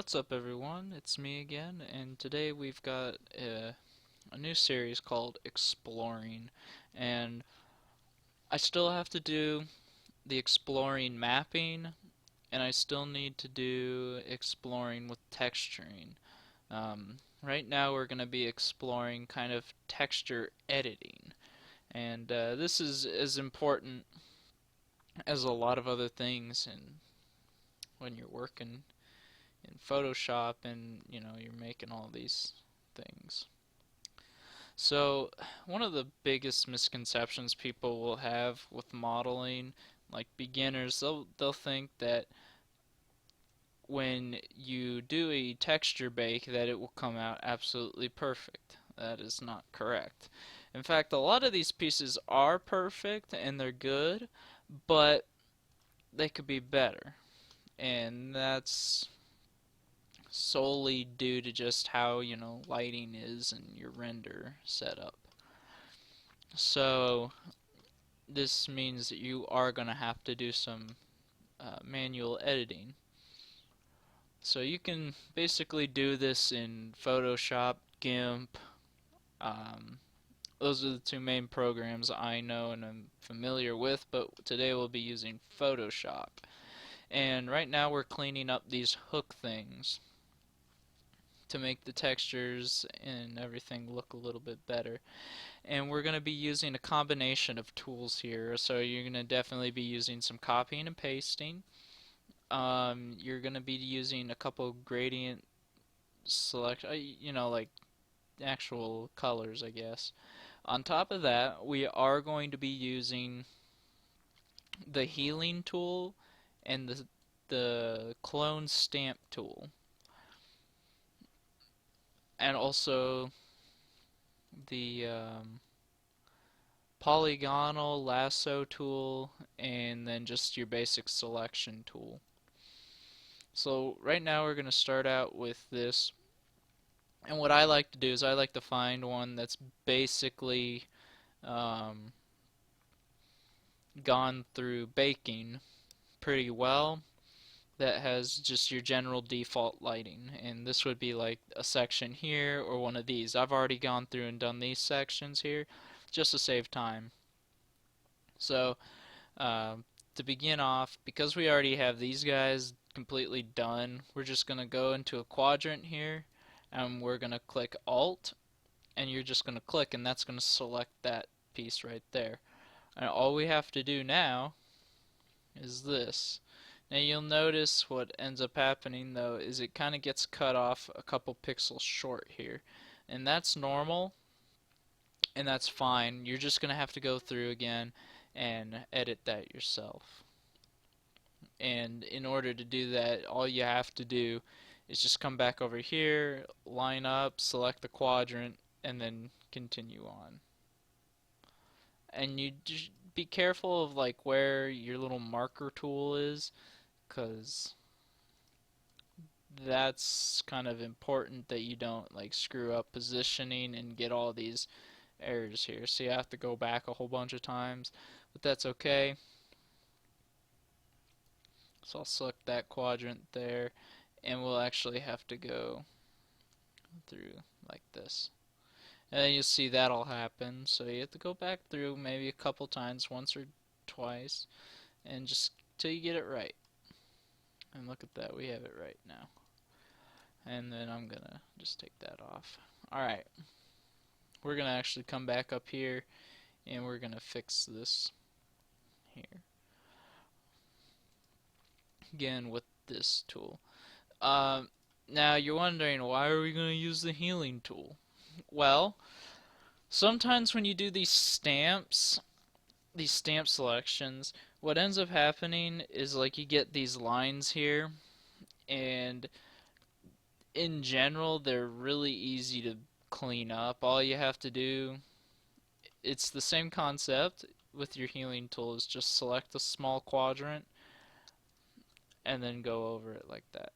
What's up, everyone? It's me again, and today we've got a new series called Exploring, and I still have to do the exploring mapping, and I still need to do exploring with texturing. Right now we're going to be exploring kind of texture editing, and this is as important as a lot of other things when you're working in Photoshop and you're making all these things. So, one of the biggest misconceptions people will have with modeling, like beginners, they'll think that when you do a texture bake that it will come out absolutely perfect. That is not correct. In fact, a lot of these pieces are perfect and they're good, but they could be better. And that's solely due to just how, lighting is and your render setup. So this means that you are going to have to do some manual editing. So you can basically do this in Photoshop, GIMP. Um, those are the two main programs I know and I'm familiar with, but today we'll be using Photoshop. And right now we're cleaning up these hook things to make the textures and everything look a little bit better. And we're going to be using a combination of tools here. So you're going to definitely be using some copying and pasting. You're going to be using a couple gradient select, like actual colors, I guess. On top of that, we are going to be using the healing tool and the clone stamp tool, and also the polygonal lasso tool, and then just your basic selection tool. So right now we're going to start out with this, and what I like to do is I like to find one that's basically um, gone through baking pretty well, that has just your general default lighting, and this would be like a section here or one of these. I've already gone through and done these sections here just to save time. So Uh, to begin off, because we already have these guys completely done, we're just going to go into a quadrant here and we're going to click Alt, and you're just going to click and that's going to select that piece right there. And all we have to do now is this. Now you'll notice what ends up happening though is it kind of gets cut off a couple pixels short here. And that's normal and that's fine. You're just going to have to go through again and edit that yourself. And in order to do that, all you have to do is just come back over here, line up, select the quadrant, and then continue on. And you just be careful of like where your little marker tool is, because that's kind of important that you don't like screw up positioning and get all these errors here. So you have to go back a whole bunch of times, but that's okay. So I'll select that quadrant there, and we'll actually have to go through like this. And then you'll see that'll happen. So you have to go back through maybe a couple times, once or twice, and just till you get it right. And look at that, we have it right now. And then I'm gonna just take that off. Alright, we're gonna actually come back up here and we're gonna fix this here. Again with this tool. Now you're wondering, why are we gonna use the healing tool? Well, sometimes when you do these stamp selections, what ends up happening is like you get these lines here, and in general they're really easy to clean up. All you have to do, it's the same concept with your healing tool, is just select a small quadrant and then go over it like that.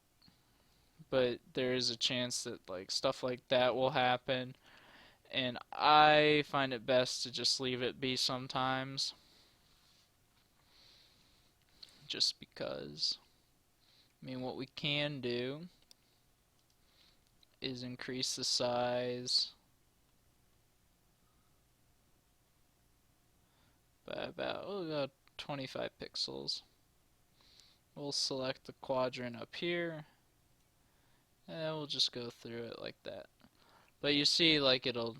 But there is a chance that like stuff like that will happen, and I find it best to just leave it be sometimes, just because. I mean, what we can do is increase the size by about 25 pixels. We'll select the quadrant up here, and we'll just go through it like that. But you see, like, it'll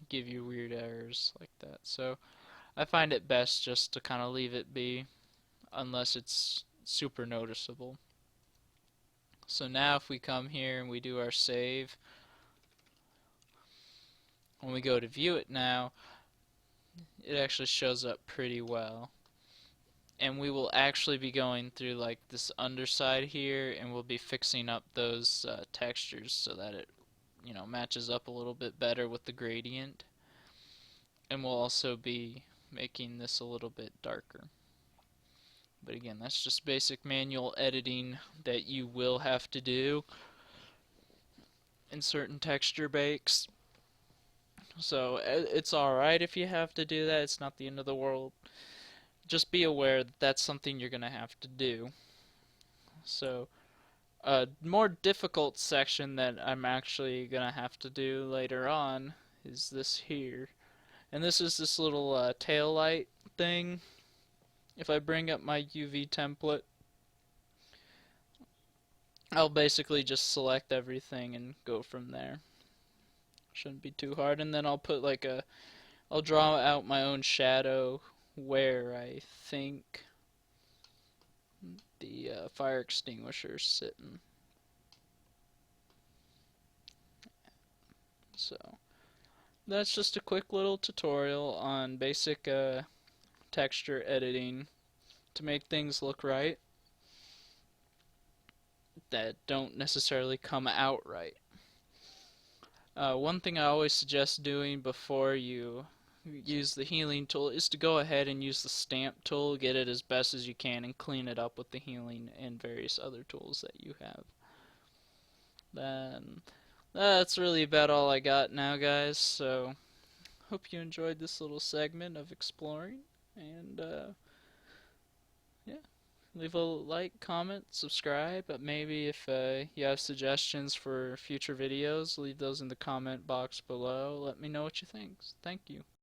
give you weird errors like that. So I find it best just to kind of leave it be, unless it's super noticeable. So now if we come here and we do our save, when we go to view it now, it actually shows up pretty well. And we will actually be going through like this underside here, and we'll be fixing up those textures so that it, matches up a little bit better with the gradient. And we'll also be making this a little bit darker. But again, that's just basic manual editing that you will have to do in certain texture bakes. So it's alright if you have to do that, it's not the end of the world. Just be aware that that's something you're going to have to do. So, a more difficult section that I'm actually going to have to do later on is this here. And this is this little tail light thing. If I bring up my UV template, I'll basically just select everything and go from there. Shouldn't be too hard. And then I'll put like I'll draw out my own shadow where I think the fire extinguisher is sitting. So that's just a quick little tutorial on basic texture editing to make things look right that don't necessarily come out right. One thing I always suggest doing before you use the healing tool is to go ahead and use the stamp tool, get it as best as you can, and clean it up with the healing and various other tools that you have. Then that's really about all I got now, guys, so hope you enjoyed this little segment of exploring, and yeah, leave a like, comment, subscribe, but maybe if you have suggestions for future videos, leave those in the comment box below. Let me know what you think. Thank you.